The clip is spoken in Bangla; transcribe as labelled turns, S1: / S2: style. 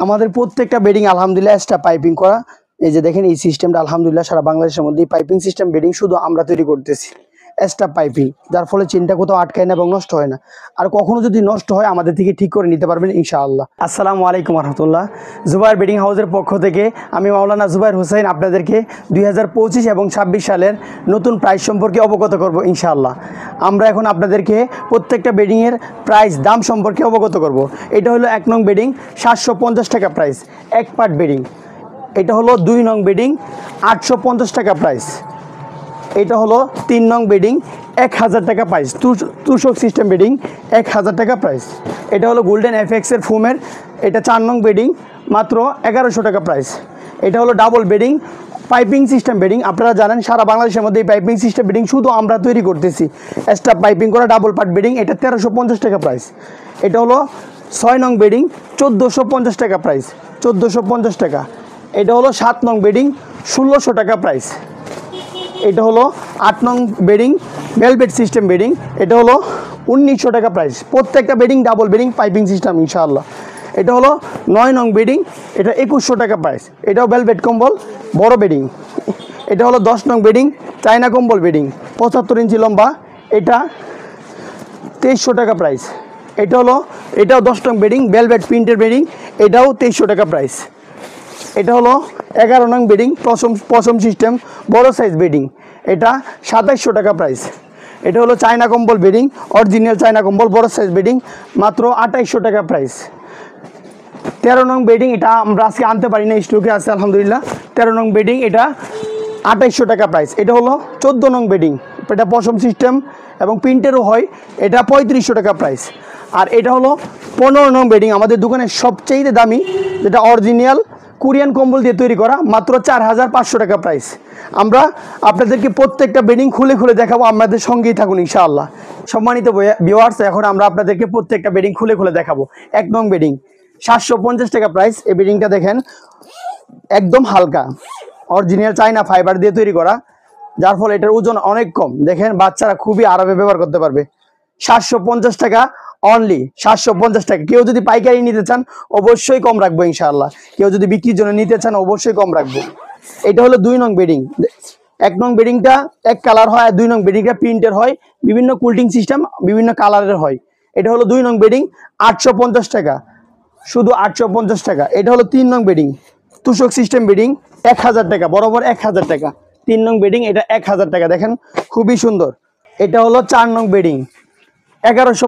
S1: আমাদের প্রত্যেকটা বেডিং আলহামদুলিল্লাহ এক্সট্রা পাইপিং করা। এই যে দেখেন এই সিস্টেমটা আলহামদুলিল্লাহ সারা বাংলাদেশের মধ্যে পাইপিং সিস্টেম বেডিং শুধু আমরা তৈরি করতেছি, এক্সট্রা পাইপিং, যার ফলে চেনটা কোথাও আটকায় না এবং নষ্ট হয় না। আর কখনো যদি নষ্ট হয় আমাদের থেকে ঠিক করে নিতে পারবেন ইনশাআল্লাহ। আসসালামু আলাইকুম রহমতুল্লাহ। জুবায়ের বেডিং হাউসের পক্ষ থেকে আমি মাওলানা জুবায়ের হোসেন আপনাদেরকে 2025 এবং 26 সালের নতুন প্রাইস সম্পর্কে অবগত করব ইনশাআল্লাহ। আমরা এখন আপনাদেরকে প্রত্যেকটা বেডিংয়ের প্রাইস দাম সম্পর্কে অবগত করব। এটা হলো 1 নং বেডিং 750 টাকা প্রাইস, এক পার্ট বেডিং। এটা হলো 2 নং বেডিং 850 টাকা প্রাইস। এটা হলো 3 নং বেডিং 1000 টাকা প্রাইস, তুষক সিস্টেম বেডিং 1000 টাকা প্রাইস। এটা হলো গোল্ডেন এফএক্সের ফোমের, এটা 4 নং বেডিং মাত্র 1100 টাকা প্রাইস। এটা হলো double bedding piping system bedding. আপনারা জানেন সারা বাংলাদেশের মধ্যে এই পাইপিং সিস্টেম বেডিং শুধু আমরা তৈরি করতেছি, এক্সট্রা পাইপিং করা ডাবল পার্ট বেডিং। এটা 1350 টাকা প্রাইস। এটা হলো 6 নং বেডিং 1450 টাকা প্রাইস, 1450 টাকা। এটা হলো 7 নং বেডিং 1600 টাকা প্রাইস। এটা হলো 8 নং বেডিং ভেলভেট সিস্টেম বেডিং, এটা হলো 1900 টাকা প্রাইস। প্রত্যেকটা bedding double bedding piping system ইনশাআল্লাহ। এটা হলো 9 নং বেডিং, এটা 2100 টাকা প্রাইস। এটাও ভেলভেট কম্বল বড় বেডিং। এটা হলো 10 নং বেডিং চায়না কম্বল বেডিং 75 ইঞ্চি লম্বা, এটা 2300 টাকা প্রাইস। এটাও 10 নং বেডিং ভেলভেট প্রিন্টের বেডিং, এটাও 2300 টাকা প্রাইস। এটা হলো 11 নং বেডিং পশম সিস্টেম বড় সাইজ বেডিং, এটা 2700 টাকা প্রাইস। এটা হলো চায়না কম্বল বেডিং, অরিজিনাল চায়না কম্বল বড় সাইজ বেডিং, মাত্র 2800 টাকা প্রাইস। 13 নং বেডিং, এটা আমরা আজকে আনতে পারি না, স্টকে আছে আলহামদুলিল্লাহ। 13 নং বেডিং, এটা 2800 টাকা প্রাইস। এটা হলো 14 নং বেডিং, এটা পশম সিস্টেম এবং প্রিন্টেরও হয়, এটা 3500 টাকা প্রাইস। আর এটা হলো 15 নং বেডিং, আমাদের দোকানের সবচেয়ে দামি, যেটা অরিজিনাল কোরিয়ান কম্বল দিয়ে তৈরি করা, মাত্র 4500 টাকা প্রাইস। আমরা আপনাদেরকে প্রত্যেকটা বেডিং খুলে খুলে দেখাবো, আমাদের সঙ্গেই থাকুন ইনশাআল্লাহ। সম্মানিত ভিউয়ার্স, এখন আমরা আপনাদেরকে প্রত্যেকটা বেডিং খুলে খুলে দেখাবো। 1 নং বেডিং 750 টাকা প্রাইস। এই বেডিংটা দেখেন একদম হালকা, অরিজিনাল চায়না ফাইবার দিয়ে তৈরি করা, যার ফলে এটার ওজন অনেক কম। দেখেন বাচ্চারা খুবই আরামে ব্যবহার করতে পারবে। 750 টাকা অনলি, 750 টাকা। কেউ যদি পাইকারি নিতে চান অবশ্যই কম রাখবো ইনশাআল্লাহ, কেউ যদি বিক্রির জন্য নিতে চান অবশ্যই কম রাখবো। এটা হলো 2 নং বেডিং। 1 নং বেডিংটা এক কালার হয়, আর 2 নং বেডিংটা প্রিন্টের হয়, বিভিন্ন কুলিং সিস্টেম বিভিন্ন কালারের হয়। এটা হলো 2 নং বেডিং 850 টাকা, শুধু 850 টাকা। এটা হলো 3 নং বেডিং তুষক সিস্টেম বেডিং 1000 টাকা, বরাবর 1000 টাকা। 3 নং বেডিং, এটা 1000 টাকা। দেখেন খুবই সুন্দর। এটা হলো 4 নং বেডিং 1100